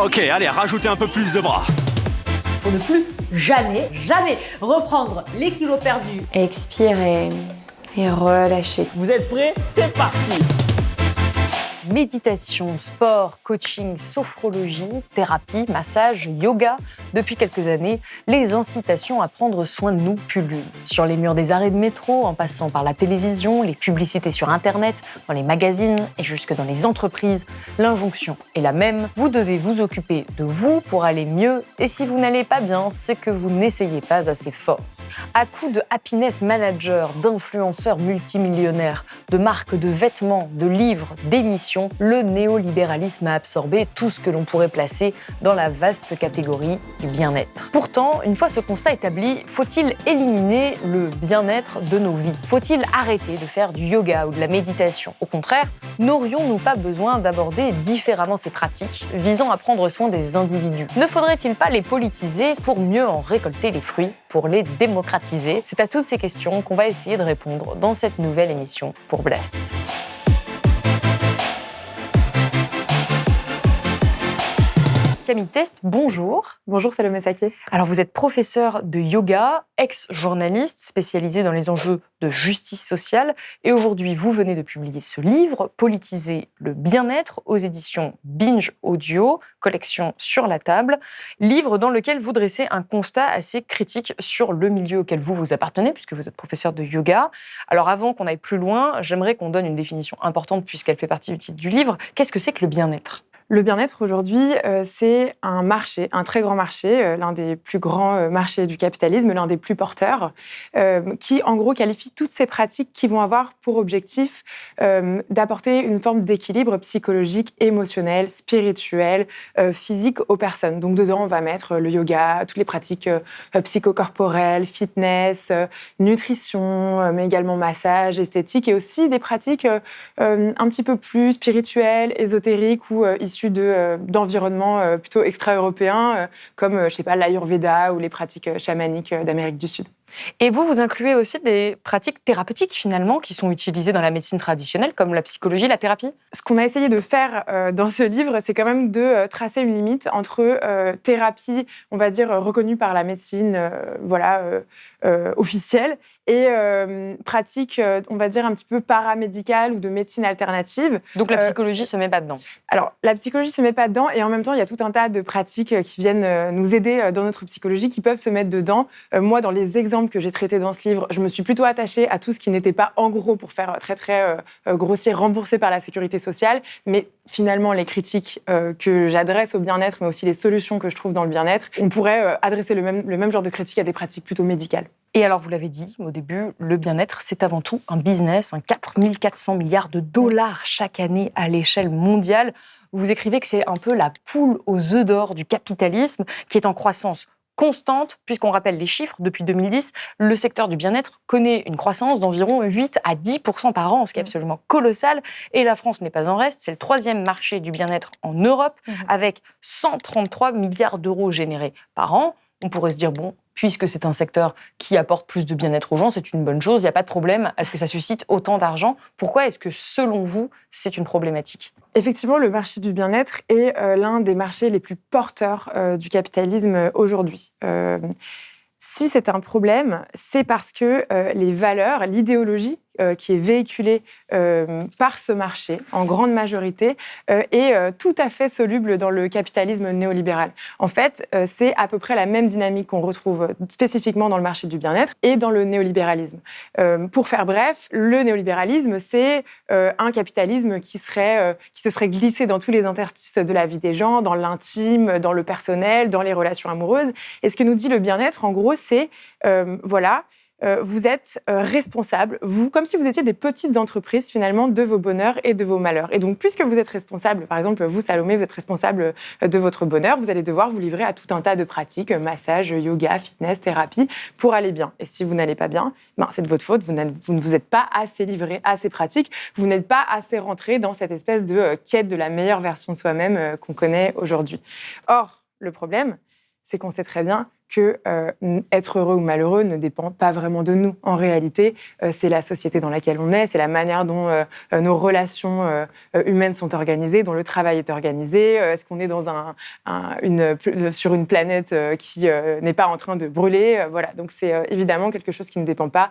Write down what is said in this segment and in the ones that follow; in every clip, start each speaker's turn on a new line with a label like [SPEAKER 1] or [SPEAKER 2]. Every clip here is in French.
[SPEAKER 1] Ok, allez, rajoutez un peu plus de bras.
[SPEAKER 2] Pour ne plus jamais reprendre les kilos perdus.
[SPEAKER 3] Expirez et relâchez.
[SPEAKER 2] Vous êtes prêts? C'est parti!
[SPEAKER 4] Méditation, sport, coaching, sophrologie, thérapie, massage, yoga. Depuis quelques années, les incitations à prendre soin de nous pullulent. Sur les murs des arrêts de métro, en passant par la télévision, les publicités sur Internet, dans les magazines et jusque dans les entreprises, l'injonction est la même. Vous devez vous occuper de vous pour aller mieux. Et si vous n'allez pas bien, c'est que vous n'essayez pas assez fort. À coups de happiness manager, d'influenceurs multimillionnaires, de marques de vêtements, de livres, d'émissions, le néolibéralisme a absorbé tout ce que l'on pourrait placer dans la vaste catégorie du bien-être. Pourtant, une fois ce constat établi, faut-il éliminer le bien-être de nos vies? Faut-il arrêter de faire du yoga ou de la méditation? Au contraire, n'aurions-nous pas besoin d'aborder différemment ces pratiques visant à prendre soin des individus? Ne faudrait-il pas les politiser pour mieux en récolter les fruits, pour les démocratiser? C'est à toutes ces questions qu'on va essayer de répondre dans cette nouvelle émission pour Blast. Camille Test, bonjour.
[SPEAKER 3] Bonjour Salomé Saké.
[SPEAKER 4] Alors vous êtes professeur de yoga, ex-journaliste spécialisé dans les enjeux de justice sociale et aujourd'hui vous venez de publier ce livre, Politiser le bien-être aux éditions Binge Audio, collection Sur la table, livre dans lequel vous dressez un constat assez critique sur le milieu auquel vous appartenez puisque vous êtes professeur de yoga. Alors avant qu'on aille plus loin, j'aimerais qu'on donne une définition importante puisqu'elle fait partie du titre du livre. Qu'est-ce que c'est que le bien-être ?
[SPEAKER 3] Le bien-être aujourd'hui, c'est un marché, un très grand marché, l'un des plus grands marchés du capitalisme, l'un des plus porteurs, qui en gros qualifie toutes ces pratiques qui vont avoir pour objectif d'apporter une forme d'équilibre psychologique, émotionnel, spirituel, physique aux personnes. Donc dedans, on va mettre le yoga, toutes les pratiques psychocorporelles, fitness, nutrition, mais également massage, esthétique, et aussi des pratiques un petit peu plus spirituelles, ésotériques ou issus d'environnements plutôt extra-européens, comme, je sais pas, l'Ayurveda ou les pratiques chamaniques d'Amérique du Sud.
[SPEAKER 4] Et vous incluez aussi des pratiques thérapeutiques, finalement, qui sont utilisées dans la médecine traditionnelle, comme la psychologie, la thérapie?
[SPEAKER 3] Ce qu'on a essayé de faire dans ce livre, c'est quand même de tracer une limite entre thérapie, on va dire, reconnue par la médecine officielle, et pratique, on va dire, un petit peu paramédicale ou de médecine alternative.
[SPEAKER 4] Donc la psychologie se met pas dedans?
[SPEAKER 3] Alors, la psychologie se met pas dedans, et en même temps, il y a tout un tas de pratiques qui viennent nous aider dans notre psychologie, qui peuvent se mettre dedans. Moi, dans les exemples que j'ai traités dans ce livre, je me suis plutôt attachée à tout ce qui n'était pas, en gros, pour faire très, très grossier, remboursé par la sécurité sociale. Mais finalement, les critiques que j'adresse au bien-être, mais aussi les solutions que je trouve dans le bien-être, on pourrait adresser le même genre de critiques à des pratiques plutôt médicales.
[SPEAKER 4] Et alors, vous l'avez dit au début, le bien-être, c'est avant tout un business, 4 400 milliards de dollars chaque année à l'échelle mondiale. Vous écrivez que c'est un peu la poule aux œufs d'or du capitalisme qui est en croissance constante, puisqu'on rappelle les chiffres, depuis 2010, le secteur du bien-être connaît une croissance d'environ 8 à 10% par an, ce qui est absolument colossal. Et la France n'est pas en reste, c'est le 3e marché du bien-être en Europe, avec 133 milliards d'euros générés par an. On pourrait se dire, bon, puisque c'est un secteur qui apporte plus de bien-être aux gens, c'est une bonne chose, il n'y a pas de problème à ce que ça suscite autant d'argent. Pourquoi est-ce que, selon vous, c'est une problématique ?
[SPEAKER 3] Effectivement, le marché du bien-être est l'un des marchés les plus porteurs du capitalisme aujourd'hui. Si c'est un problème, c'est parce que les valeurs, l'idéologie qui est véhiculée par ce marché, en grande majorité, est tout à fait soluble dans le capitalisme néolibéral. En fait, c'est à peu près la même dynamique qu'on retrouve spécifiquement dans le marché du bien-être et dans le néolibéralisme. Pour faire bref, le néolibéralisme, c'est un capitalisme qui se serait glissé dans tous les interstices de la vie des gens, dans l'intime, dans le personnel, dans les relations amoureuses. Et ce que nous dit le bien-être, en gros, c'est, vous êtes responsable, vous, comme si vous étiez des petites entreprises, finalement, de vos bonheurs et de vos malheurs. Et donc, puisque vous êtes responsable, par exemple, vous, Salomé, vous êtes responsable de votre bonheur, vous allez devoir vous livrer à tout un tas de pratiques, massage, yoga, fitness, thérapie, pour aller bien. Et si vous n'allez pas bien, c'est de votre faute, vous ne vous êtes pas assez livré à ces pratiques, vous n'êtes pas assez rentré dans cette espèce de quête de la meilleure version de soi-même qu'on connaît aujourd'hui. Or, le problème, c'est qu'on sait très bien que être heureux ou malheureux ne dépend pas vraiment de nous. En réalité, c'est la société dans laquelle on est, c'est la manière dont nos relations humaines sont organisées, dont le travail est organisé. Est-ce qu'on est sur une planète qui n'est pas en train de brûler? Voilà. Donc c'est évidemment quelque chose qui ne dépend pas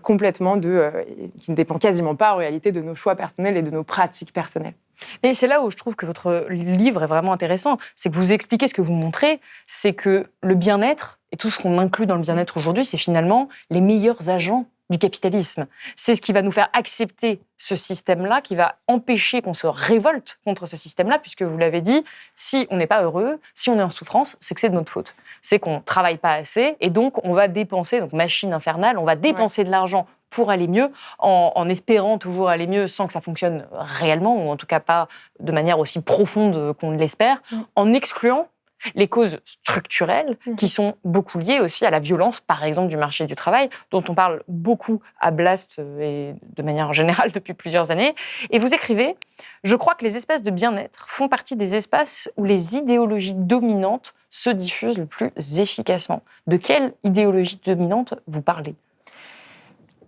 [SPEAKER 3] complètement qui ne dépend quasiment pas en réalité de nos choix personnels et de nos pratiques personnelles.
[SPEAKER 4] Et c'est là où je trouve que votre livre est vraiment intéressant. C'est que vous expliquez ce que vous montrez, c'est que le bien-être, et tout ce qu'on inclut dans le bien-être aujourd'hui, c'est finalement les meilleurs agents du capitalisme. C'est ce qui va nous faire accepter ce système-là, qui va empêcher qu'on se révolte contre ce système-là, puisque vous l'avez dit, si on n'est pas heureux, si on est en souffrance, c'est que c'est de notre faute. C'est qu'on ne travaille pas assez, et donc on va dépenser, donc machine infernale, on va dépenser de l'argent pour aller mieux, en espérant toujours aller mieux sans que ça fonctionne réellement, ou en tout cas pas de manière aussi profonde qu'on l'espère, en excluant les causes structurelles qui sont beaucoup liées aussi à la violence, par exemple, du marché du travail, dont on parle beaucoup à Blast et de manière générale depuis plusieurs années. Et vous écrivez « Je crois que les espaces de bien-être font partie des espaces où les idéologies dominantes se diffusent le plus efficacement. » De quelle idéologie dominante vous parlez ?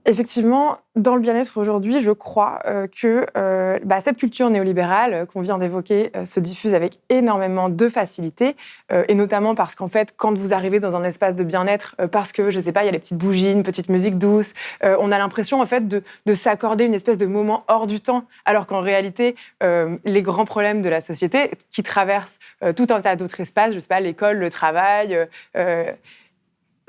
[SPEAKER 3] Effectivement, dans le bien-être aujourd'hui, je crois que cette culture néolibérale qu'on vient d'évoquer se diffuse avec énormément de facilité, et notamment parce qu'en fait, quand vous arrivez dans un espace de bien-être, parce que, je sais pas, il y a les petites bougies, une petite musique douce, on a l'impression en fait de s'accorder une espèce de moment hors du temps, alors qu'en réalité, les grands problèmes de la société qui traversent tout un tas d'autres espaces, je sais pas, l'école, le travail,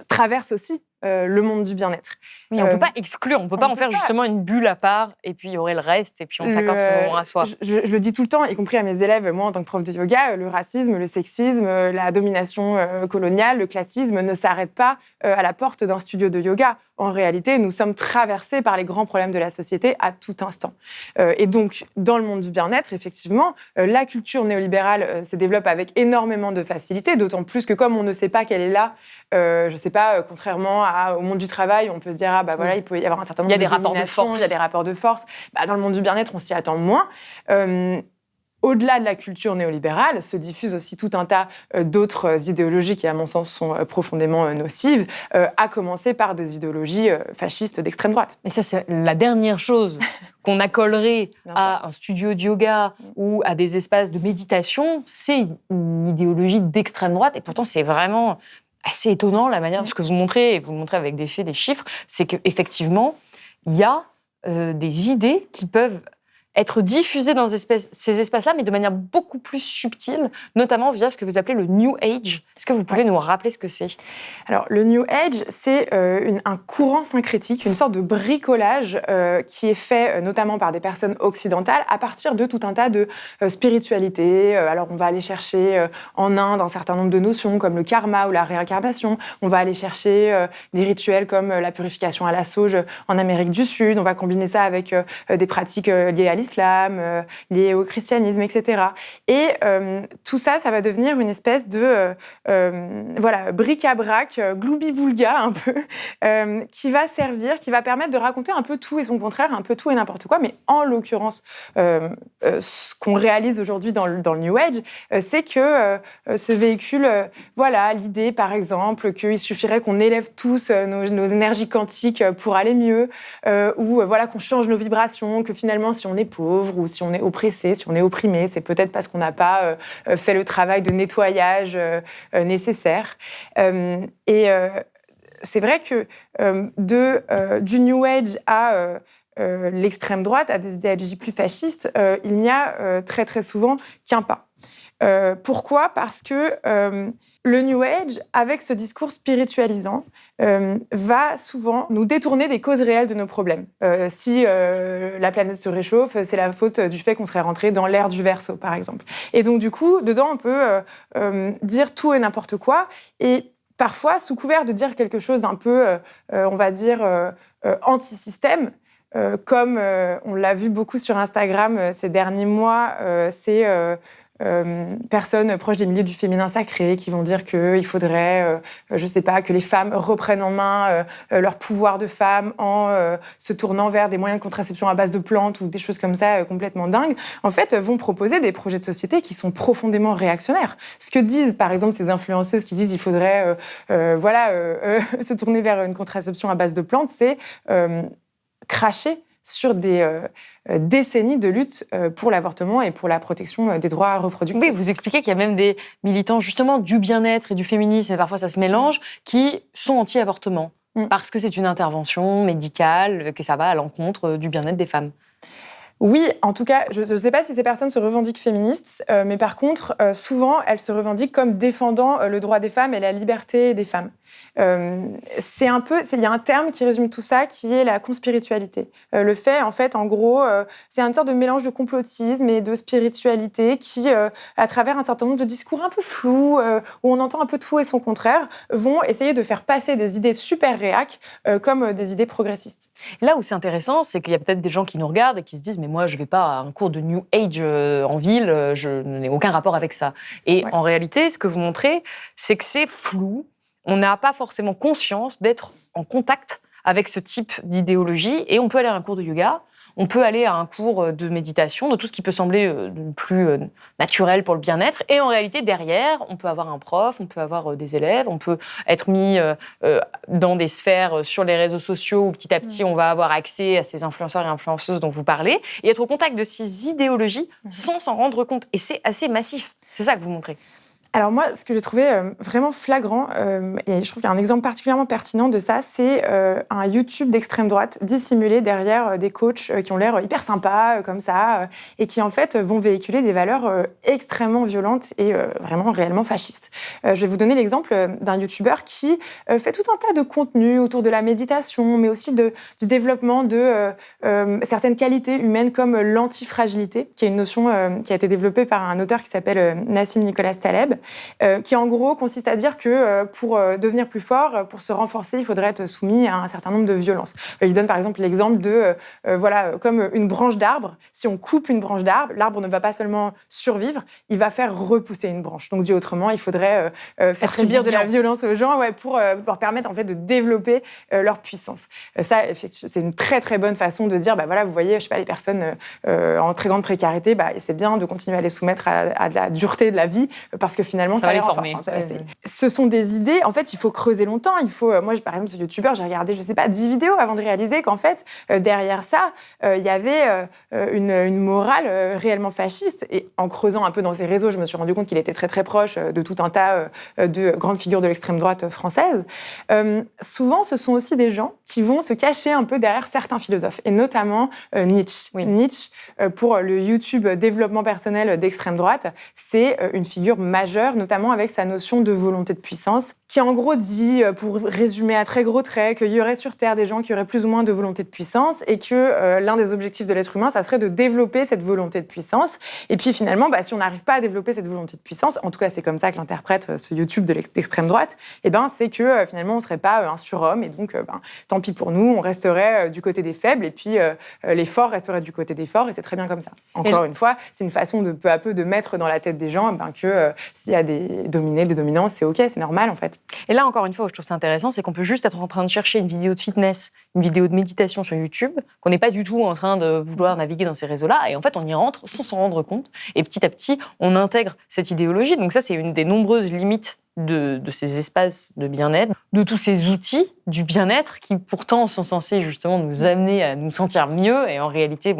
[SPEAKER 3] traversent aussi le monde du bien-être.
[SPEAKER 4] Oui, on ne peut pas exclure, on ne peut pas en faire justement une bulle à part, et puis il y aurait le reste, et puis on s'accorde ce moment à soi.
[SPEAKER 3] Je le dis tout le temps, y compris à mes élèves, moi en tant que prof de yoga, le racisme, le sexisme, la domination coloniale, le classisme ne s'arrêtent pas à la porte d'un studio de yoga. En réalité, nous sommes traversés par les grands problèmes de la société à tout instant. Et donc, dans le monde du bien-être, effectivement, la culture néolibérale se développe avec énormément de facilité, d'autant plus que comme on ne sait pas qu'elle est là, je ne sais pas, contrairement au monde du travail, on peut se dire, il peut y avoir un certain nombre de dominations, il y a des rapports de force. Dans le monde du bien-être, on s'y attend moins. Au-delà de la culture néolibérale, se diffusent aussi tout un tas d'autres idéologies qui, à mon sens, sont profondément nocives, à commencer par des idéologies fascistes d'extrême droite.
[SPEAKER 4] Mais ça, c'est la dernière chose qu'on accolerait à un studio de yoga ou à des espaces de méditation, c'est une idéologie d'extrême droite. Et pourtant, c'est vraiment assez étonnant la manière de ce que vous montrez, et vous le montrez avec des faits, des chiffres, c'est qu'effectivement, il y a des idées qui peuvent être diffusées dans ces espaces-là, mais de manière beaucoup plus subtile, notamment via ce que vous appelez le New Age. Est-ce que vous pouvez nous rappeler ce que c'est ?
[SPEAKER 3] Alors, le New Age, c'est un courant syncrétique, une sorte de bricolage qui est fait notamment par des personnes occidentales à partir de tout un tas de spiritualités. Alors, on va aller chercher en Inde un certain nombre de notions comme le karma ou la réincarnation. On va aller chercher des rituels comme la purification à la sauge en Amérique du Sud. On va combiner ça avec des pratiques liées à l'islam, liées au christianisme, etc. Et tout ça, ça va devenir une espèce de bric-à-brac, gloubi-boulga un peu, qui va servir, qui va permettre de raconter un peu tout et son contraire, un peu tout et n'importe quoi. Mais en l'occurrence, ce qu'on réalise aujourd'hui dans le New Age, c'est que ce véhicule, l'idée, par exemple, qu'il suffirait qu'on élève tous nos énergies quantiques pour aller mieux, ou qu'on change nos vibrations, que finalement, si on est pauvre ou si on est oppressé, si on est opprimé, c'est peut-être parce qu'on n'a pas fait le travail de nettoyage nécessaire. C'est vrai que du New Age à l'extrême droite, à des idéologies plus fascistes, il n'y a très très souvent qu'un pas. Pourquoi ? Parce que le New Age, avec ce discours spiritualisant, va souvent nous détourner des causes réelles de nos problèmes. Si la planète se réchauffe, c'est la faute du fait qu'on serait rentré dans l'ère du Verseau, par exemple. Et donc, du coup, dedans, on peut dire tout et n'importe quoi. Et parfois, sous couvert de dire quelque chose d'un peu, anti-système, comme on l'a vu beaucoup sur Instagram ces derniers mois, c'est personnes proches des milieux du féminin sacré qui vont dire qu'il faudrait, je sais pas, que les femmes reprennent en main leur pouvoir de femme en se tournant vers des moyens de contraception à base de plantes ou des choses comme ça complètement dingues, en fait, vont proposer des projets de société qui sont profondément réactionnaires. Ce que disent, par exemple, ces influenceuses qui disent qu'il faudrait se tourner vers une contraception à base de plantes, c'est cracher sur des décennies de lutte pour l'avortement et pour la protection des droits reproductifs.
[SPEAKER 4] Oui, vous expliquez qu'il y a même des militants justement du bien-être et du féminisme, et parfois ça se mélange, qui sont anti-avortement, parce que c'est une intervention médicale, que ça va à l'encontre du bien-être des femmes.
[SPEAKER 3] Oui, en tout cas, je ne sais pas si ces personnes se revendiquent féministes, mais par contre, souvent, elles se revendiquent comme défendant le droit des femmes et la liberté des femmes. Il y a un terme qui résume tout ça, qui est la conspiritualité. Le fait, en fait, en gros, c'est une sorte de mélange de complotisme et de spiritualité qui, à travers un certain nombre de discours un peu flous, où on entend un peu tout et son contraire, vont essayer de faire passer des idées super réac comme des idées progressistes.
[SPEAKER 4] Là où c'est intéressant, c'est qu'il y a peut-être des gens qui nous regardent et qui se disent « mais moi, je ne vais pas à un cours de New Age en ville, je n'ai aucun rapport avec ça ». Et en réalité, ce que vous montrez, c'est que c'est flou. On n'a pas forcément conscience d'être en contact avec ce type d'idéologie et on peut aller à un cours de yoga, on peut aller à un cours de méditation, de tout ce qui peut sembler plus naturel pour le bien-être. Et en réalité, derrière, on peut avoir un prof, on peut avoir des élèves, on peut être mis dans des sphères sur les réseaux sociaux où petit à petit, on va avoir accès à ces influenceurs et influenceuses dont vous parlez et être au contact de ces idéologies sans s'en rendre compte. Et c'est assez massif. C'est ça que vous montrez.
[SPEAKER 3] Alors moi, ce que j'ai trouvé vraiment flagrant, et je trouve qu'il y a un exemple particulièrement pertinent de ça, c'est un YouTube d'extrême droite dissimulé derrière des coachs qui ont l'air hyper sympas, comme ça, et qui en fait vont véhiculer des valeurs extrêmement violentes et vraiment réellement fascistes. Je vais vous donner l'exemple d'un YouTuber qui fait tout un tas de contenus autour de la méditation, mais aussi du développement de certaines qualités humaines comme l'antifragilité, qui est une notion qui a été développée par un auteur qui s'appelle Nassim Nicolas Taleb, qui en gros consiste à dire que pour devenir plus fort, pour se renforcer, il faudrait être soumis à un certain nombre de violences. Il donne par exemple l'exemple de, comme une branche d'arbre, si on coupe une branche d'arbre, l'arbre ne va pas seulement survivre, il va faire repousser une branche. Donc dit autrement, il faudrait faire subir de la violence aux gens pour leur permettre en fait de développer leur puissance. Ça, c'est une très très bonne façon de dire, vous voyez, je sais pas, les personnes en très grande précarité, c'est bien de continuer à les soumettre à de la dureté de la vie, parce que finalement, ça les renforce. Ce sont des idées, en fait, il faut creuser longtemps. Moi, par exemple, ce YouTuber, j'ai regardé, 10 vidéos avant de réaliser qu'en fait, derrière ça, il y avait une morale réellement fasciste. Et en creusant un peu dans ses réseaux, je me suis rendu compte qu'il était très, très proche de tout un tas de grandes figures de l'extrême droite française. Souvent, ce sont aussi des gens qui vont se cacher un peu derrière certains philosophes, et notamment Nietzsche. Oui. Nietzsche, pour le YouTube développement personnel d'extrême droite, c'est une figure majeure, notamment avec sa notion de volonté de puissance, qui en gros dit, pour résumer à très gros traits, qu'il y aurait sur Terre des gens qui auraient plus ou moins de volonté de puissance et que l'un des objectifs de l'être humain, ça serait de développer cette volonté de puissance. Et puis finalement, si on n'arrive pas à développer cette volonté de puissance, en tout cas c'est comme ça que l'interprète ce YouTube d'extrême droite, c'est que finalement on ne serait pas un surhomme et donc tant pis pour nous, on resterait du côté des faibles et puis les forts resteraient du côté des forts et c'est très bien comme ça. Encore une fois, c'est une façon de peu à peu de mettre dans la tête des gens que s'il y a des dominés, des dominants, c'est OK, c'est normal en fait.
[SPEAKER 4] Et là, encore une fois, où je trouve ça intéressant, c'est qu'on peut juste être en train de chercher une vidéo de fitness, une vidéo de méditation sur YouTube, qu'on n'est pas du tout en train de vouloir naviguer dans ces réseaux-là, et en fait, on y rentre sans s'en rendre compte, et petit à petit, on intègre cette idéologie. Donc ça, c'est une des nombreuses limites de ces espaces de bien-être, de tous ces outils du bien-être qui, pourtant, sont censés justement nous amener à nous sentir mieux, et en réalité,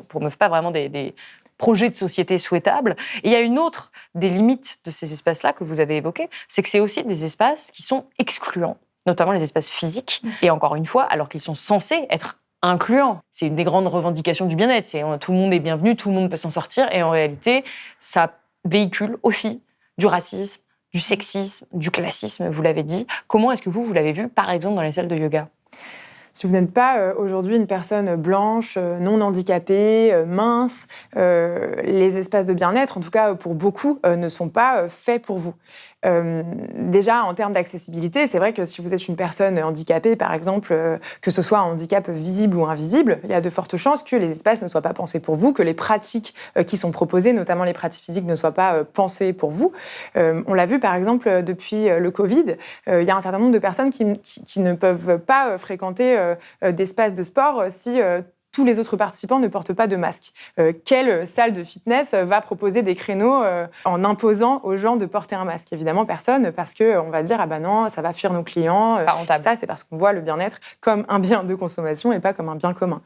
[SPEAKER 4] promeuvent pas vraiment des projets de société souhaitables. Et il y a une autre des limites de ces espaces-là que vous avez évoquées, c'est que c'est aussi des espaces qui sont excluants, notamment les espaces physiques. Et encore une fois, alors qu'ils sont censés être incluants. C'est une des grandes revendications du bien-être. C'est tout le monde est bienvenu, tout le monde peut s'en sortir. Et en réalité, ça véhicule aussi du racisme, du sexisme, du classisme, vous l'avez dit. Comment est-ce que vous l'avez vu, par exemple, dans les salles de yoga ?
[SPEAKER 3] Si vous n'êtes pas aujourd'hui une personne blanche, non handicapée, mince, les espaces de bien-être, en tout cas pour beaucoup, ne sont pas faits pour vous. Déjà, en termes d'accessibilité, c'est vrai que si vous êtes une personne handicapée, par exemple, que ce soit un handicap visible ou invisible, il y a de fortes chances que les espaces ne soient pas pensés pour vous, que les pratiques qui sont proposées, notamment les pratiques physiques, ne soient pas pensées pour vous. On l'a vu, par exemple, depuis le Covid, il y a un certain nombre de personnes qui ne peuvent pas fréquenter d'espaces de sport si tous les autres participants ne portent pas de masque. Quelle salle de fitness va proposer des créneaux en imposant aux gens de porter un masque? Évidemment, personne, parce qu'on va dire « Ah ben non, ça va fuir nos clients. »
[SPEAKER 4] C'est pas rentable.
[SPEAKER 3] Ça, c'est parce qu'on voit le bien-être comme un bien de consommation et pas comme un bien commun.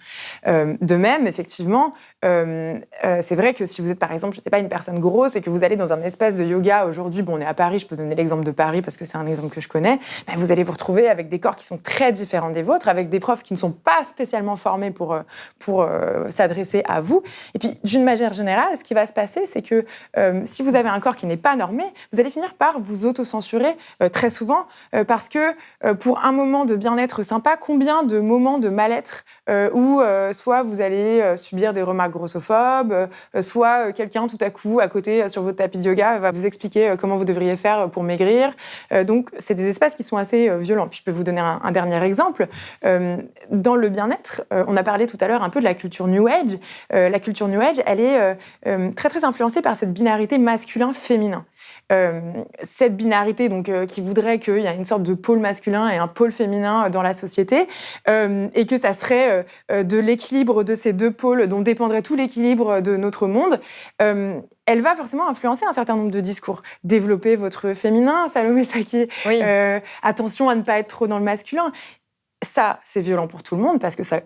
[SPEAKER 3] De même, effectivement, c'est vrai que si vous êtes, par exemple, je sais pas, une personne grosse et que vous allez dans un espace de yoga aujourd'hui, bon, on est à Paris, je peux donner l'exemple de Paris parce que c'est un exemple que je connais, ben, vous allez vous retrouver avec des corps qui sont très différents des vôtres, avec des profs qui ne sont pas spécialement formés pour s'adresser à vous. Et puis, d'une manière générale, ce qui va se passer, c'est que si vous avez un corps qui n'est pas normé, vous allez finir par vous autocensurer très souvent parce que pour un moment de bien-être sympa, combien de moments de mal-être où soit vous allez subir des remarques grossophobes, soit quelqu'un tout à coup à côté sur votre tapis de yoga va vous expliquer comment vous devriez faire pour maigrir. Donc, c'est des espaces qui sont assez violents. Puis, je peux vous donner un dernier exemple. Dans le bien-être, on a parlé tout à l'heure un peu de la culture New Age. La culture New Age, elle est très, très influencée par cette binarité masculin-féminin. Cette binarité donc, qui voudrait qu'il y ait une sorte de pôle masculin et un pôle féminin dans la société et que ça serait de l'équilibre de ces deux pôles dont dépendrait tout l'équilibre de notre monde, elle va forcément influencer un certain nombre de discours. Développer votre féminin, Salomé Saké,
[SPEAKER 4] Oui.
[SPEAKER 3] attention à ne pas être trop dans le masculin. Ça, c'est violent pour tout le monde parce que ça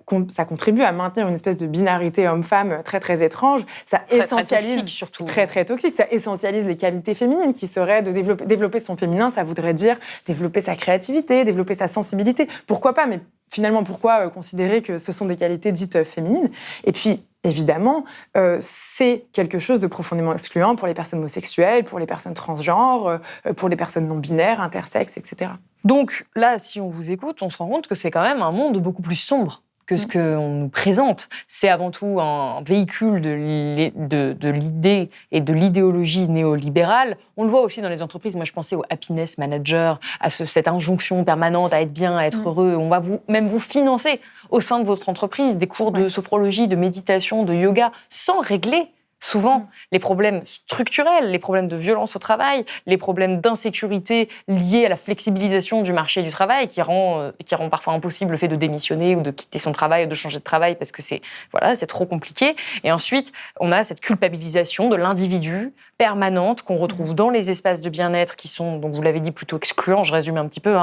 [SPEAKER 3] contribue à maintenir une espèce de binarité homme-femme très, très étrange. Ça essentialise...
[SPEAKER 4] Très toxique, surtout.
[SPEAKER 3] Très, très toxique. Ça essentialise les qualités féminines qui seraient de développer son féminin. Ça voudrait dire développer sa créativité, développer sa sensibilité. Pourquoi pas? Mais finalement, pourquoi considérer que ce sont des qualités dites féminines? Et puis, évidemment, c'est quelque chose de profondément excluant pour les personnes homosexuelles, pour les personnes transgenres, pour les personnes non-binaires, intersexes, etc.
[SPEAKER 4] Donc là, si on vous écoute, on se rend compte que c'est quand même un monde beaucoup plus sombre que ce qu'on nous présente. C'est avant tout un véhicule de l'idée et de l'idéologie néolibérale. On le voit aussi dans les entreprises. Moi, je pensais au happiness manager, à cette injonction permanente à être bien, à être heureux. On va même vous financer au sein de votre entreprise des cours de sophrologie, de méditation, de yoga, sans régler souvent les problèmes structurels, les problèmes de violence au travail, les problèmes d'insécurité liés à la flexibilisation du marché du travail qui rend parfois impossible le fait de démissionner ou de quitter son travail ou de changer de travail parce que c'est trop compliqué. Et ensuite, on a cette culpabilisation de l'individu permanente qu'on retrouve dans les espaces de bien-être qui sont, donc vous l'avez dit, plutôt excluants, je résume un petit peu,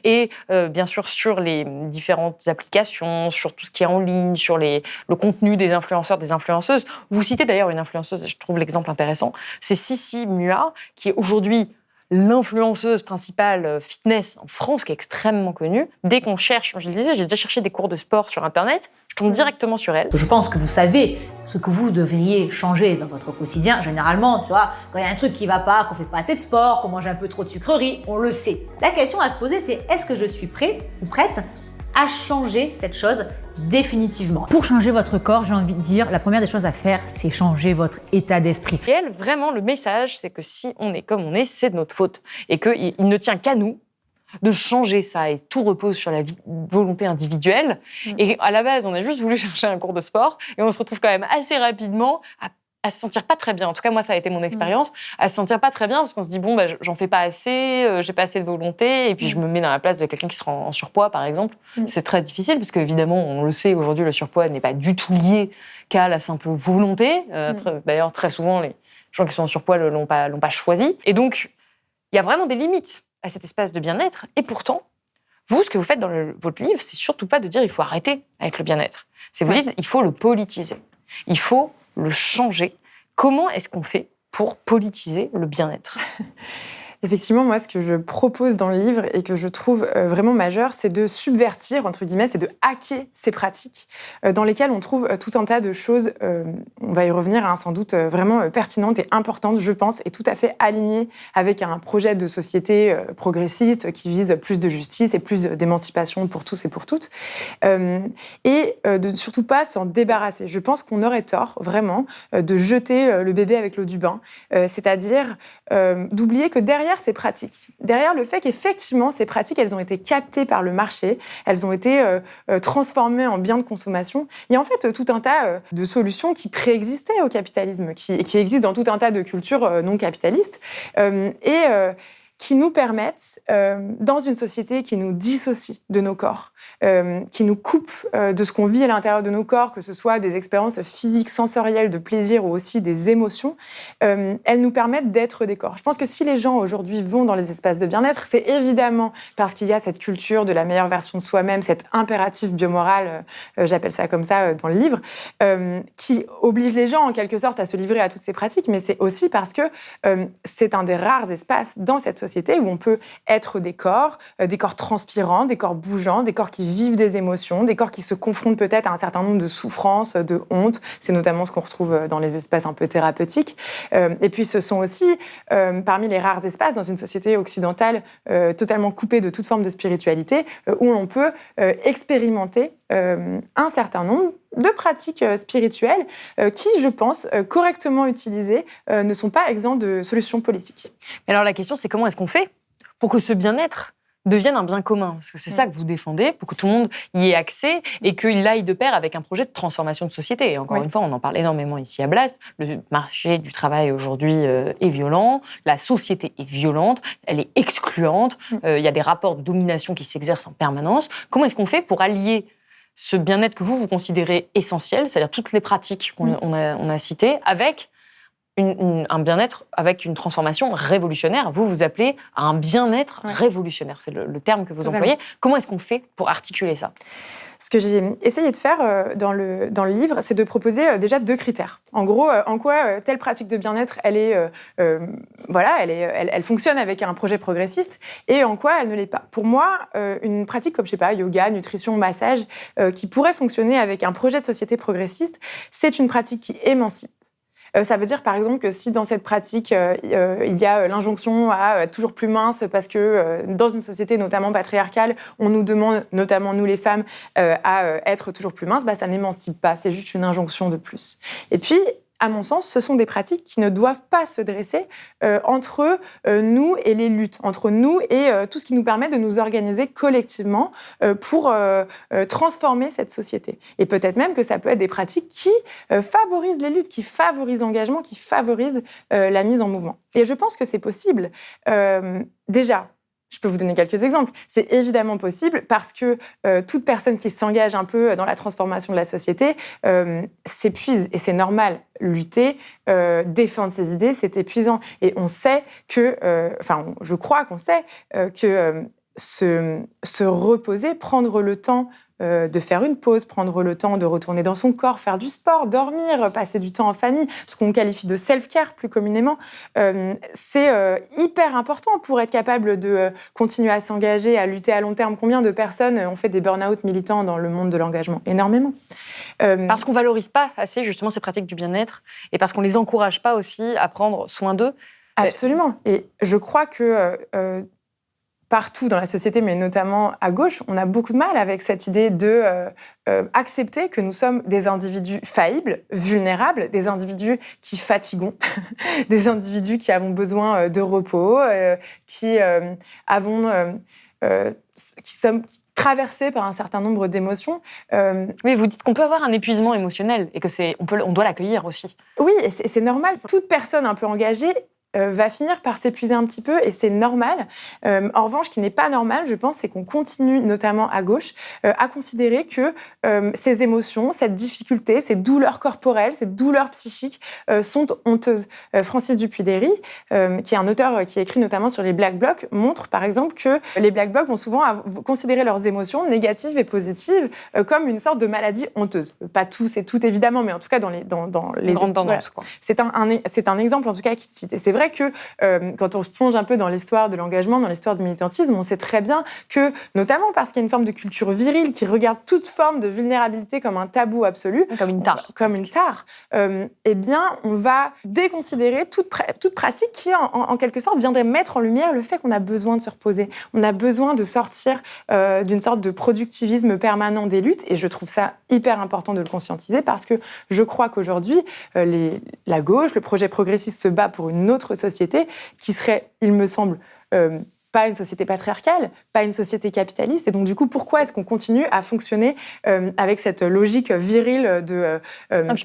[SPEAKER 4] et bien sûr sur les différentes applications, sur tout ce qui est en ligne, sur le contenu des influenceurs, des influenceuses. Vous citez d'ailleurs une influenceuse, et je trouve l'exemple intéressant, c'est Sissi Mua, qui est aujourd'hui l'influenceuse principale fitness en France, qui est extrêmement connue. Dès qu'on cherche, je le disais, j'ai déjà cherché des cours de sport sur Internet, je tombe directement sur elle.
[SPEAKER 2] Je pense que vous savez ce que vous devriez changer dans votre quotidien. Généralement, tu vois, quand il y a un truc qui va pas, qu'on fait pas assez de sport, qu'on mange un peu trop de sucreries, on le sait. La question à se poser, c'est est-ce que je suis prêt ou prête à changer cette chose définitivement? Pour changer votre corps, j'ai envie de dire, la première des choses à faire, c'est changer votre état d'esprit.
[SPEAKER 4] Et elle, vraiment, le message, c'est que si on est comme on est, c'est de notre faute. Et qu'il ne tient qu'à nous de changer ça. Et tout repose sur la volonté individuelle. Et à la base, on a juste voulu chercher un cours de sport. Et on se retrouve quand même assez rapidement à se sentir pas très bien. En tout cas, moi, ça a été mon expérience. À se sentir pas très bien parce qu'on se dit, bon, j'en fais pas assez, j'ai pas assez de volonté. Et puis, je me mets dans la place de quelqu'un qui sera en surpoids, par exemple. C'est très difficile parce qu'évidemment, on le sait, aujourd'hui, le surpoids n'est pas du tout lié qu'à la simple volonté. D'ailleurs, très souvent, les gens qui sont en surpoids ne l'ont pas choisi. Et donc, il y a vraiment des limites à cet espace de bien-être. Et pourtant, vous, ce que vous faites dans votre livre, c'est surtout pas de dire il faut arrêter avec le bien-être. C'est vous dites il faut le politiser. Il faut le changer. Comment est-ce qu'on fait pour politiser le bien-être ?
[SPEAKER 3] Effectivement, moi, ce que je propose dans le livre et que je trouve vraiment majeur, c'est de subvertir, entre guillemets, c'est de hacker ces pratiques dans lesquelles on trouve tout un tas de choses, on va y revenir, sans doute vraiment pertinentes et importantes, je pense, et tout à fait alignées avec un projet de société progressiste qui vise plus de justice et plus d'émancipation pour tous et pour toutes, et de surtout pas s'en débarrasser. Je pense qu'on aurait tort, vraiment, de jeter le bébé avec l'eau du bain, c'est-à-dire d'oublier que derrière derrière ces pratiques, derrière le fait qu'effectivement, ces pratiques, elles ont été captées par le marché, elles ont été transformées en biens de consommation, il y a en fait tout un tas de solutions qui préexistaient au capitalisme, qui existent dans tout un tas de cultures non capitalistes, qui nous permettent, dans une société qui nous dissocie de nos corps, qui nous coupe de ce qu'on vit à l'intérieur de nos corps, que ce soit des expériences physiques, sensorielles, de plaisir ou aussi des émotions, elles nous permettent d'être des corps. Je pense que si les gens aujourd'hui vont dans les espaces de bien-être, c'est évidemment parce qu'il y a cette culture de la meilleure version de soi-même, cet impératif biomoral, j'appelle ça comme ça dans le livre, qui oblige les gens en quelque sorte à se livrer à toutes ces pratiques, mais c'est aussi parce que c'est un des rares espaces dans cette société où on peut être des corps transpirants, des corps bougeants, des corps qui vivent des émotions, des corps qui se confrontent peut-être à un certain nombre de souffrances, de honte. C'est notamment ce qu'on retrouve dans les espaces un peu thérapeutiques. Et puis ce sont aussi parmi les rares espaces dans une société occidentale totalement coupée de toute forme de spiritualité où l'on peut expérimenter un certain nombre de pratiques spirituelles qui, je pense, correctement utilisées, ne sont pas exemptes de solutions politiques.
[SPEAKER 4] Mais alors la question, c'est comment est-ce qu'on fait pour que ce bien-être devienne un bien commun? Parce que c'est ça que vous défendez, pour que tout le monde y ait accès et qu'il aille de pair avec un projet de transformation de société. Et encore une fois, on en parle énormément ici à Blast. Le marché du travail aujourd'hui est violent, la société est violente, elle est excluante, il y a des rapports de domination qui s'exercent en permanence. Comment est-ce qu'on fait pour allier ce bien-être que vous considérez essentiel, c'est-à-dire toutes les pratiques qu'on a citées, avec un bien-être, avec une transformation révolutionnaire? Vous appelez à un bien-être révolutionnaire, c'est le terme que vous employez. Comment est-ce qu'on fait pour articuler ça?
[SPEAKER 3] Ce que j'ai essayé de faire dans le livre, c'est de proposer déjà 2 critères. En gros, en quoi telle pratique de bien-être, elle fonctionne avec un projet progressiste et en quoi elle ne l'est pas. Pour moi, une pratique comme, yoga, nutrition, massage, qui pourrait fonctionner avec un projet de société progressiste, c'est une pratique qui émancipe. Ça veut dire, par exemple, que si dans cette pratique, il y a l'injonction à être toujours plus mince parce que dans une société notamment patriarcale, on nous demande, notamment nous les femmes, à être toujours plus mince, ça n'émancipe pas, c'est juste une injonction de plus. Et puis, à mon sens, ce sont des pratiques qui ne doivent pas se dresser entre nous et les luttes, entre nous et tout ce qui nous permet de nous organiser collectivement pour transformer cette société. Et peut-être même que ça peut être des pratiques qui favorisent les luttes, qui favorisent l'engagement, qui favorisent la mise en mouvement. Et je pense que c'est possible. Déjà, je peux vous donner quelques exemples. C'est évidemment possible parce que toute personne qui s'engage un peu dans la transformation de la société s'épuise. Et c'est normal. Lutter, défendre ses idées, c'est épuisant. Et on sait que, je crois qu'on sait que se reposer, prendre le temps de faire une pause, prendre le temps de retourner dans son corps, faire du sport, dormir, passer du temps en famille, ce qu'on qualifie de self-care plus communément, c'est hyper important pour être capable de continuer à s'engager, à lutter à long terme. Combien de personnes ont fait des burn-out militants dans le monde de l'engagement? Énormément.
[SPEAKER 4] Parce qu'on ne valorise pas assez justement ces pratiques du bien-être et parce qu'on ne les encourage pas aussi à prendre soin d'eux.
[SPEAKER 3] Absolument. Et je crois que partout dans la société, mais notamment à gauche, on a beaucoup de mal avec cette idée de accepter que nous sommes des individus faillibles, vulnérables, des individus qui fatiguons, des individus qui avons besoin de repos, qui sommes traversés par un certain nombre d'émotions.
[SPEAKER 4] Oui, vous dites qu'on peut avoir un épuisement émotionnel et que on doit l'accueillir aussi.
[SPEAKER 3] Oui, et c'est normal. Toute personne un peu engagée va finir par s'épuiser un petit peu et c'est normal. En revanche, ce qui n'est pas normal, je pense, c'est qu'on continue, notamment à gauche, à considérer que ces émotions, cette difficulté, ces douleurs corporelles, ces douleurs psychiques sont honteuses. Francis Dupuy-Derry, qui est un auteur qui écrit notamment sur les Black Blocs, montre par exemple que les Black Blocs vont souvent considérer leurs émotions négatives et positives comme une sorte de maladie honteuse. Pas tous et toutes évidemment, mais en tout cas dans les
[SPEAKER 4] grandes tendances. Quoi.
[SPEAKER 3] C'est un exemple en tout cas qui cite. C'est vrai que quand on se plonge un peu dans l'histoire de l'engagement, dans l'histoire du militantisme, on sait très bien que, notamment parce qu'il y a une forme de culture virile qui regarde toute forme de vulnérabilité comme un tabou absolu,
[SPEAKER 4] comme une tare,
[SPEAKER 3] eh bien, on va déconsidérer toute pratique qui, en quelque sorte, viendrait mettre en lumière le fait qu'on a besoin de se reposer. On a besoin de sortir d'une sorte de productivisme permanent des luttes, et je trouve ça hyper important de le conscientiser parce que je crois qu'aujourd'hui, la gauche, le projet progressiste se bat pour une autre autre société qui serait, il me semble, pas une société patriarcale, pas une société capitaliste. Et donc, du coup, pourquoi est-ce qu'on continue à fonctionner avec cette logique virile de...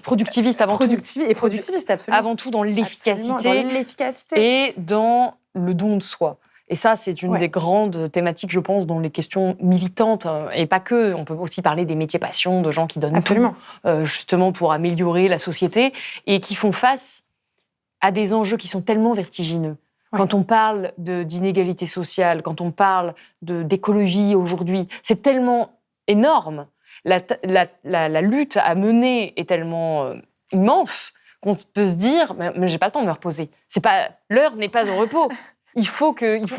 [SPEAKER 4] productiviste avant tout.
[SPEAKER 3] Et productiviste, absolument.
[SPEAKER 4] Avant tout dans l'efficacité,
[SPEAKER 3] dans l'efficacité.
[SPEAKER 4] Et dans le don de soi. Et ça, c'est une des grandes thématiques, je pense, dans les questions militantes, et pas que. On peut aussi parler des métiers passion, de gens qui donnent
[SPEAKER 3] absolument.
[SPEAKER 4] Tout, justement pour améliorer la société, et qui font face à des enjeux qui sont tellement vertigineux. Quand on parle d'inégalité sociale, quand on parle d'écologie aujourd'hui, c'est tellement énorme. La lutte à mener est tellement immense qu'on peut se dire mais j'ai pas le temps de me reposer. L'heure n'est pas au repos. Il faut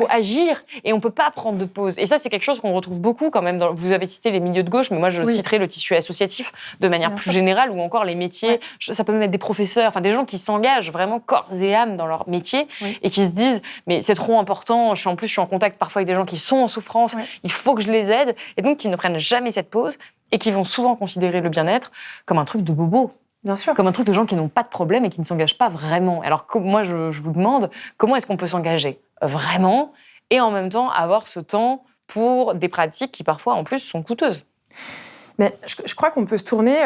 [SPEAKER 4] agir et on peut pas prendre de pause. Et ça, c'est quelque chose qu'on retrouve beaucoup quand même. Vous avez cité les milieux de gauche, mais moi, je citerai le tissu associatif de manière plus générale, ou encore les métiers. Ça peut même être des professeurs, enfin des gens qui s'engagent vraiment corps et âme dans leur métier et qui se disent mais c'est trop important. En plus, je suis en contact parfois avec des gens qui sont en souffrance. Il faut que je les aide. Et donc, qui ne prennent jamais cette pause et qui vont souvent considérer le bien-être comme un truc de bobo.
[SPEAKER 3] Bien sûr.
[SPEAKER 4] Comme un truc de gens qui n'ont pas de problème et qui ne s'engagent pas vraiment. Alors moi, je vous demande, comment est-ce qu'on peut s'engager vraiment et en même temps avoir ce temps pour des pratiques qui parfois, en plus, sont coûteuses?
[SPEAKER 3] Mais je crois qu'on peut se tourner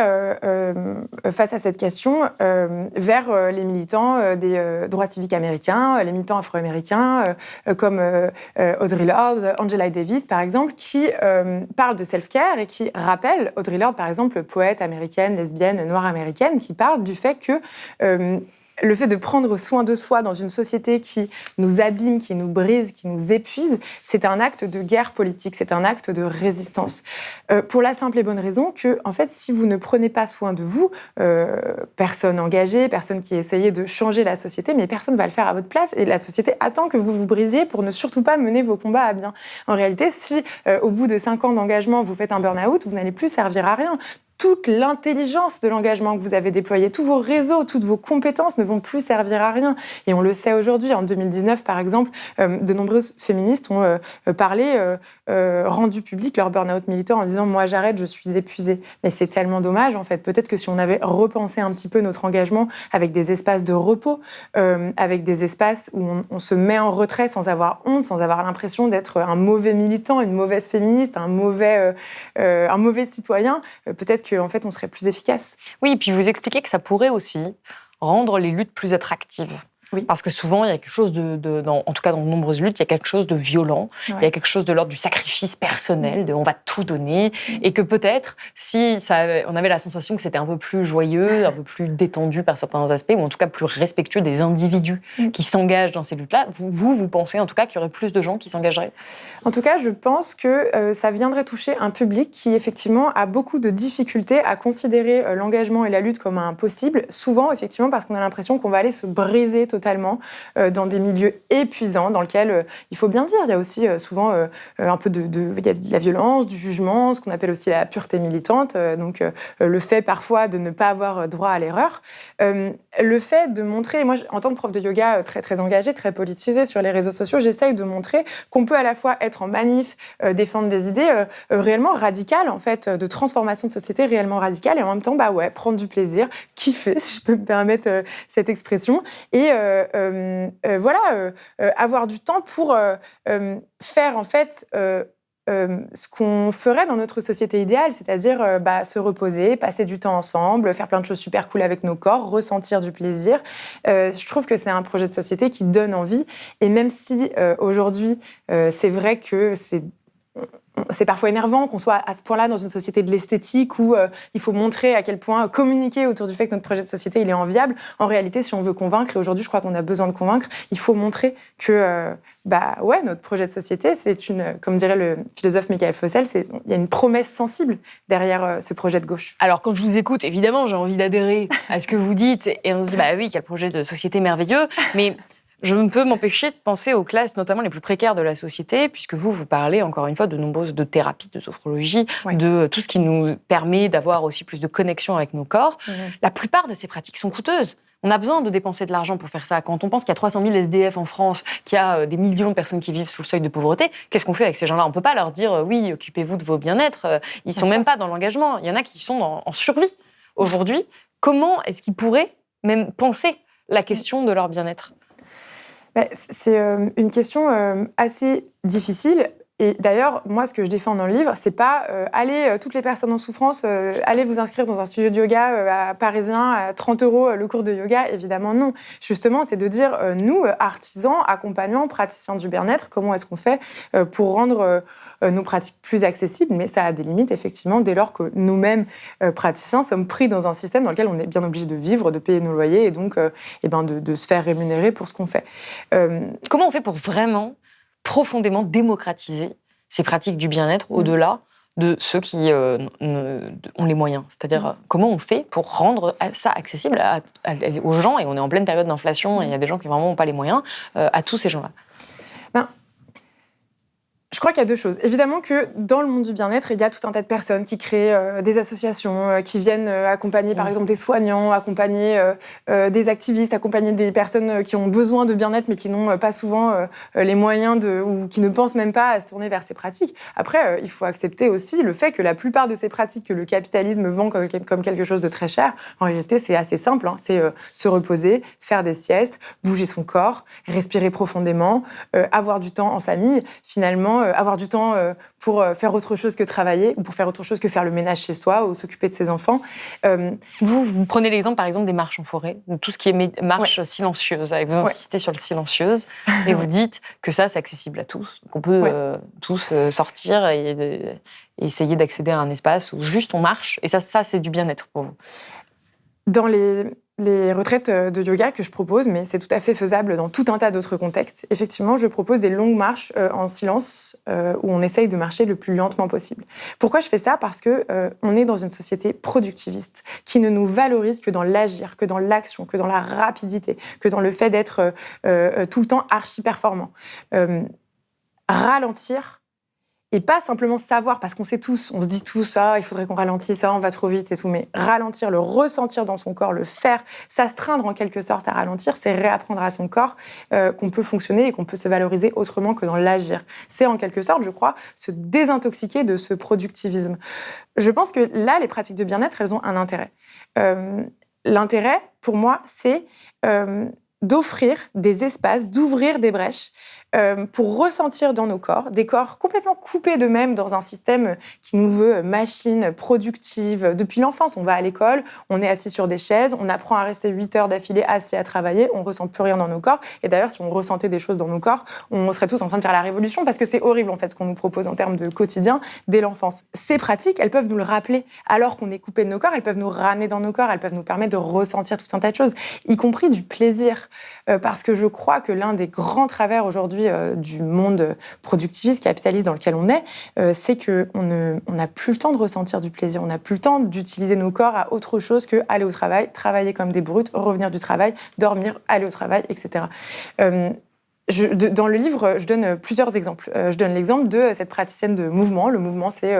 [SPEAKER 3] face à cette question vers les militants des droits civiques américains, les militants afro-américains comme Audre Lorde, Angela Davis, par exemple, qui parlent de self-care et qui rappellent, Audre Lorde, par exemple, poète américaine, lesbienne, noire américaine, qui parle du fait que le fait de prendre soin de soi dans une société qui nous abîme, qui nous brise, qui nous épuise, c'est un acte de guerre politique, c'est un acte de résistance. Pour la simple et bonne raison que, en fait, si vous ne prenez pas soin de vous, personne engagée, personne qui essayait de changer la société, mais personne ne va le faire à votre place et la société attend que vous vous brisiez pour ne surtout pas mener vos combats à bien. En réalité, si au bout de 5 ans d'engagement, vous faites un burn-out, vous n'allez plus servir à rien. Toute l'intelligence de l'engagement que vous avez déployé, tous vos réseaux, toutes vos compétences ne vont plus servir à rien. Et on le sait aujourd'hui. En 2019, par exemple, de nombreuses féministes ont rendu public leur burn-out militant en disant « Moi, j'arrête, je suis épuisée ». Mais c'est tellement dommage, en fait. Peut-être que si on avait repensé un petit peu notre engagement avec des espaces de repos, avec des espaces où on se met en retrait sans avoir honte, sans avoir l'impression d'être un mauvais militant, une mauvaise féministe, un mauvais citoyen, peut-être qu'en fait, on serait plus efficace.
[SPEAKER 4] Oui, et puis vous expliquez que ça pourrait aussi rendre les luttes plus attractives.
[SPEAKER 3] Oui.
[SPEAKER 4] Parce que souvent, il y a quelque chose en tout cas dans de nombreuses luttes, il y a quelque chose de violent, il y a quelque chose de l'ordre du sacrifice personnel, de on va tout donner, et que peut-être, si on avait la sensation que c'était un peu plus joyeux, un peu plus détendu par certains aspects, ou en tout cas plus respectueux des individus qui s'engagent dans ces luttes-là, vous pensez en tout cas qu'il y aurait plus de gens qui s'engageraient?
[SPEAKER 3] En tout cas, je pense que ça viendrait toucher un public qui, effectivement, a beaucoup de difficultés à considérer l'engagement et la lutte comme un possible, souvent, effectivement, parce qu'on a l'impression qu'on va aller se briser totalement dans des milieux épuisants dans lesquels, il faut bien dire, il y a aussi souvent un peu il y a de la violence, du jugement, ce qu'on appelle aussi la pureté militante, donc le fait parfois de ne pas avoir droit à l'erreur. Le fait de montrer, moi en tant que prof de yoga très, très engagée, très politisée sur les réseaux sociaux, j'essaye de montrer qu'on peut à la fois être en manif, défendre des idées réellement radicales, en fait, de transformation de société réellement radicale, et en même temps, prendre du plaisir, kiffer, si je peux me permettre cette expression, et avoir du temps pour faire en fait ce qu'on ferait dans notre société idéale, c'est-à-dire se reposer, passer du temps ensemble, faire plein de choses super cool avec nos corps, ressentir du plaisir. Je trouve que c'est un projet de société qui donne envie, et même si aujourd'hui c'est vrai que c'est parfois énervant qu'on soit à ce point-là dans une société de l'esthétique où il faut montrer à quel point communiquer autour du fait que notre projet de société il est enviable. En réalité, si on veut convaincre, et aujourd'hui je crois qu'on a besoin de convaincre, il faut montrer que notre projet de société, c'est comme dirait le philosophe Michael Fossel, il y a une promesse sensible derrière ce projet de gauche.
[SPEAKER 4] Alors quand je vous écoute, évidemment, j'ai envie d'adhérer à ce que vous dites, et on se dit oui, quel projet de société merveilleux, mais je ne peux m'empêcher de penser aux classes, notamment les plus précaires de la société, puisque vous parlez, encore une fois, de thérapies, de sophrologie, de tout ce qui nous permet d'avoir aussi plus de connexion avec nos corps. La plupart de ces pratiques sont coûteuses. On a besoin de dépenser de l'argent pour faire ça. Quand on pense qu'il y a 300 000 SDF en France, qu'il y a des millions de personnes qui vivent sous le seuil de pauvreté, qu'est-ce qu'on fait avec ces gens-là? On ne peut pas leur dire « oui, occupez-vous de vos bien-être ». Ils ne sont même pas dans l'engagement. Il y en a qui sont en survie. Aujourd'hui, comment est-ce qu'ils pourraient même penser la question de leur bien-être?
[SPEAKER 3] C'est une question assez difficile. Et d'ailleurs, moi, ce que je défends dans le livre, c'est pas allez, toutes les personnes en souffrance, allez vous inscrire dans un studio de yoga parisien à 30 € le cours de yoga. Évidemment, non. Justement, c'est de dire, nous, artisans, accompagnants, praticiens du bien-être, comment est-ce qu'on fait pour rendre nos pratiques plus accessibles? Mais ça a des limites, effectivement, dès lors que nous-mêmes, praticiens, sommes pris dans un système dans lequel on est bien obligé de vivre, de payer nos loyers et donc de se faire rémunérer pour ce qu'on fait.
[SPEAKER 4] Comment on fait pour vraiment profondément démocratiser ces pratiques du bien-être au-delà de ceux qui ont les moyens? C'est-à-dire, comment on fait pour rendre ça accessible aux gens, et on est en pleine période d'inflation, et il y a des gens qui vraiment n'ont pas les moyens, à tous ces gens-là?
[SPEAKER 3] Je crois qu'il y a deux choses. Évidemment que dans le monde du bien-être, il y a tout un tas de personnes qui créent des associations, qui viennent accompagner par exemple des soignants, accompagner des activistes, accompagner des personnes qui ont besoin de bien-être mais qui n'ont pas souvent les moyens ou qui ne pensent même pas à se tourner vers ces pratiques. Après, il faut accepter aussi le fait que la plupart de ces pratiques que le capitalisme vend comme quelque chose de très cher, en réalité c'est assez simple. C'est se reposer, faire des siestes, bouger son corps, respirer profondément, avoir du temps en famille, finalement avoir du temps pour faire autre chose que travailler ou pour faire autre chose que faire le ménage chez soi ou s'occuper de ses enfants.
[SPEAKER 4] Vous prenez l'exemple, par exemple, des marches en forêt, de tout ce qui est marche silencieuse. Vous insistez sur le silencieuse et vous dites que ça, c'est accessible à tous, qu'on peut tous sortir et essayer d'accéder à un espace où juste on marche. Et ça c'est du bien-être pour vous.
[SPEAKER 3] Dans les retraites de yoga que je propose, mais c'est tout à fait faisable dans tout un tas d'autres contextes. Effectivement, je propose des longues marches en silence où on essaye de marcher le plus lentement possible. Pourquoi je fais ça? Parce que on est dans une société productiviste qui ne nous valorise que dans l'agir, que dans l'action, que dans la rapidité, que dans le fait d'être tout le temps archi-performant. Ralentir, et pas simplement savoir, parce qu'on sait tous, on se dit tous, il faudrait qu'on ralentisse, on va trop vite et tout, mais ralentir, le ressentir dans son corps, le faire, s'astreindre en quelque sorte à ralentir, c'est réapprendre à son corps qu'on peut fonctionner et qu'on peut se valoriser autrement que dans l'agir. C'est en quelque sorte, je crois, se désintoxiquer de ce productivisme. Je pense que là, les pratiques de bien-être, elles ont un intérêt. L'intérêt, pour moi, c'est d'offrir des espaces, d'ouvrir des brèches pour ressentir dans nos corps, des corps complètement coupés d'eux-mêmes dans un système qui nous veut machine productive. Depuis l'enfance, on va à l'école, on est assis sur des chaises, on apprend à rester 8 heures d'affilée assis à travailler, on ressent plus rien dans nos corps. Et d'ailleurs, si on ressentait des choses dans nos corps, on serait tous en train de faire la révolution parce que c'est horrible en fait ce qu'on nous propose en termes de quotidien dès l'enfance. Ces pratiques, elles peuvent nous le rappeler. Alors qu'on est coupé de nos corps, elles peuvent nous ramener dans nos corps, elles peuvent nous permettre de ressentir tout un tas de choses, y compris du plaisir. Parce que je crois que l'un des grands travers aujourd'hui du monde productiviste, capitaliste dans lequel on est, c'est qu'on n'a plus le temps de ressentir du plaisir, on n'a plus le temps d'utiliser nos corps à autre chose que aller au travail, travailler comme des brutes, revenir du travail, dormir, aller au travail, etc. Dans le livre, je donne plusieurs exemples. Je donne l'exemple de cette praticienne de mouvement. Le mouvement, c'est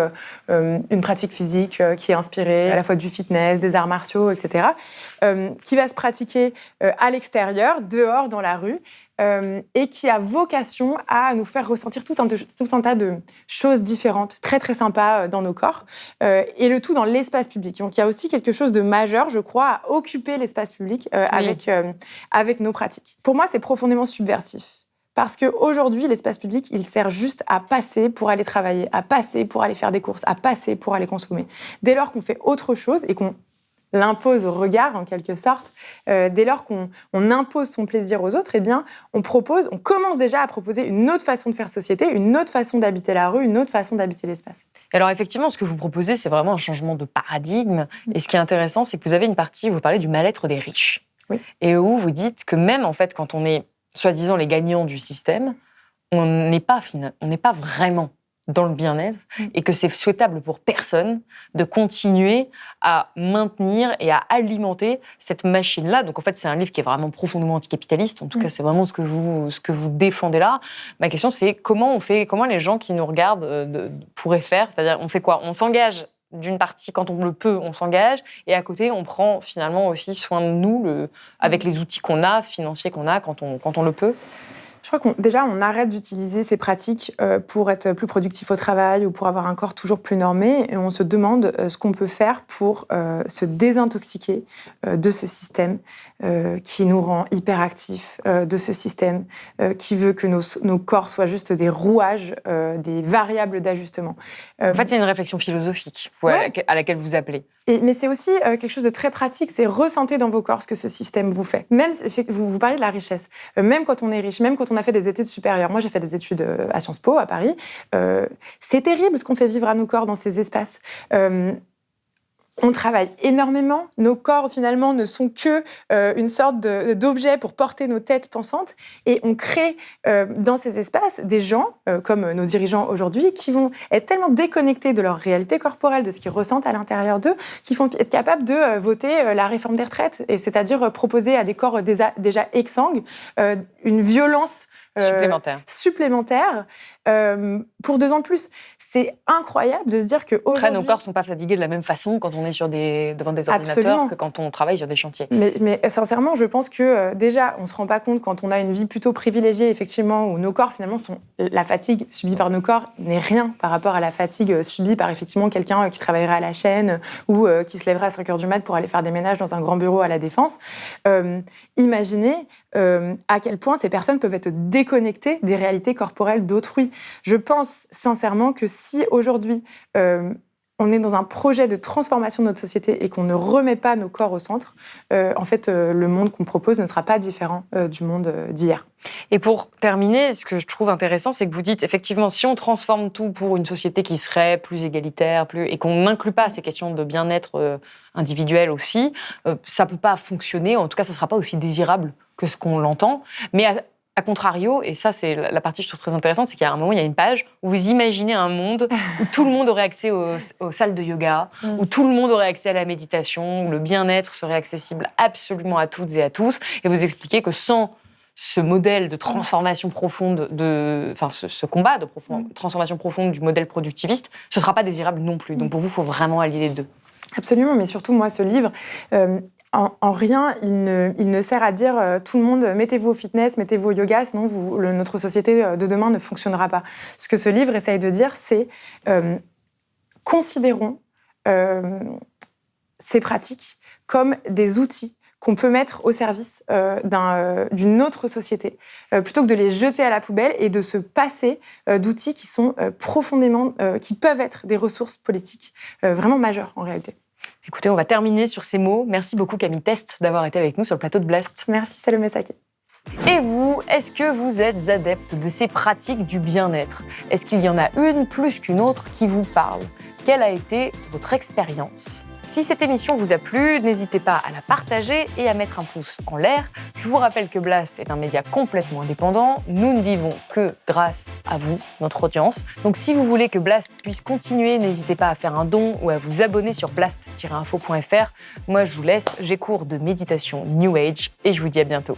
[SPEAKER 3] une pratique physique qui est inspirée à la fois du fitness, des arts martiaux, etc., qui va se pratiquer à l'extérieur, dehors, dans la rue, et qui a vocation à nous faire ressentir tout un tas de choses différentes, très très sympas dans nos corps, et le tout dans l'espace public. Donc il y a aussi quelque chose de majeur, je crois, à occuper l'espace public avec nos pratiques. Pour moi, c'est profondément subversif. Parce qu'aujourd'hui, l'espace public, il sert juste à passer pour aller travailler, à passer pour aller faire des courses, à passer pour aller consommer. Dès lors qu'on fait autre chose et qu'on l'impose au regard, en quelque sorte, dès lors qu'on impose son plaisir aux autres, eh bien, on commence déjà à proposer une autre façon de faire société, une autre façon d'habiter la rue, une autre façon d'habiter l'espace.
[SPEAKER 4] Alors effectivement, ce que vous proposez, c'est vraiment un changement de paradigme. Et ce qui est intéressant, c'est que vous avez une partie où vous parlez du mal-être des riches.
[SPEAKER 3] Oui.
[SPEAKER 4] Et où vous dites que même, en fait, quand on est soi-disant les gagnants du système, on n'est pas vraiment dans le bien-être et que c'est souhaitable pour personne de continuer à maintenir et à alimenter cette machine-là. Donc en fait, c'est un livre qui est vraiment profondément anticapitaliste. En tout cas, c'est vraiment ce que vous défendez là. Ma question, c'est comment les gens qui nous regardent pourraient faire? C'est-à-dire, on fait quoi? On s'engage d'une partie, quand on le peut, on s'engage, et à côté, on prend finalement aussi soin de nous avec les outils qu'on a, financiers qu'on a, quand on le peut.
[SPEAKER 3] Je crois qu'on arrête d'utiliser ces pratiques pour être plus productif au travail ou pour avoir un corps toujours plus normé, et on se demande ce qu'on peut faire pour se désintoxiquer de ce système qui nous rend hyperactifs, de ce système qui veut que nos corps soient juste des rouages, des variables d'ajustement.
[SPEAKER 4] En fait, il y a une réflexion philosophique à laquelle vous appelez.
[SPEAKER 3] Mais c'est aussi quelque chose de très pratique, c'est ressentir dans vos corps ce que ce système vous fait. Même, vous parlez de la richesse, même quand on est riche, même quand on a fait des études supérieures. Moi, j'ai fait des études à Sciences Po, à Paris. C'est terrible ce qu'on fait vivre à nos corps dans ces espaces. On travaille énormément. Nos corps, finalement, ne sont que une sorte d'objet pour porter nos têtes pensantes. Et on crée dans ces espaces des gens, comme nos dirigeants aujourd'hui, qui vont être tellement déconnectés de leur réalité corporelle, de ce qu'ils ressentent à l'intérieur d'eux, qu'ils vont être capables de voter la réforme des retraites. Et c'est-à-dire proposer à des corps déjà exsangues une violence supplémentaire pour 2 ans de plus. C'est incroyable de se dire qu'aujourd'hui...
[SPEAKER 4] Après, nos corps ne sont pas fatigués de la même façon quand on est devant des ordinateurs
[SPEAKER 3] Absolument.
[SPEAKER 4] que quand on travaille sur des chantiers.
[SPEAKER 3] Mais sincèrement, je pense que déjà, on ne se rend pas compte quand on a une vie plutôt privilégiée, effectivement, où nos corps, finalement, la fatigue subie par nos corps n'est rien par rapport à la fatigue subie par, effectivement, quelqu'un qui travaillerait à la chaîne ou qui se lèverait à 5h du mat pour aller faire des ménages dans un grand bureau à la Défense. Imaginez à quel point ces personnes peuvent être déconnectées des réalités corporelles d'autrui. Je pense sincèrement que si aujourd'hui on est dans un projet de transformation de notre société et qu'on ne remet pas nos corps au centre, en fait, le monde qu'on propose ne sera pas différent du monde d'hier.
[SPEAKER 4] Et pour terminer, ce que je trouve intéressant, c'est que vous dites, effectivement, si on transforme tout pour une société qui serait plus égalitaire, et qu'on n'inclut pas ces questions de bien-être individuel aussi, ça ne peut pas fonctionner, en tout cas, ça ne sera pas aussi désirable que ce qu'on l'entend. Mais à contrario, et ça c'est la partie que je trouve très intéressante, c'est qu'il y a un moment, il y a une page où vous imaginez un monde où tout le monde aurait accès aux salles de yoga, où tout le monde aurait accès à la méditation, où le bien-être serait accessible absolument à toutes et à tous, et vous expliquez que sans ce modèle de transformation profonde, ce combat de transformation profonde du modèle productiviste, ce ne sera pas désirable non plus. Donc pour vous, il faut vraiment allier les deux.
[SPEAKER 3] Absolument, mais surtout, moi, ce livre... En rien, il ne sert à dire tout le monde, mettez-vous au fitness, mettez-vous au yoga, sinon notre société de demain ne fonctionnera pas. Ce que ce livre essaye de dire, c'est considérons ces pratiques comme des outils qu'on peut mettre au service d'une autre société, plutôt que de les jeter à la poubelle et de se passer d'outils qui sont profondément, qui peuvent être des ressources politiques vraiment majeures en réalité.
[SPEAKER 4] Écoutez, on va terminer sur ces mots. Merci beaucoup Camille Test d'avoir été avec nous sur le plateau de Blast.
[SPEAKER 3] Merci Salomé Saké.
[SPEAKER 4] Et vous, est-ce que vous êtes adepte de ces pratiques du bien-être ? Est-ce qu'il y en a une plus qu'une autre qui vous parle ? Quelle a été votre expérience ? Si cette émission vous a plu, n'hésitez pas à la partager et à mettre un pouce en l'air. Je vous rappelle que Blast est un média complètement indépendant. Nous ne vivons que grâce à vous, notre audience. Donc si vous voulez que Blast puisse continuer, n'hésitez pas à faire un don ou à vous abonner sur blast-info.fr. Moi, je vous laisse. J'ai cours de méditation New Age et je vous dis à bientôt.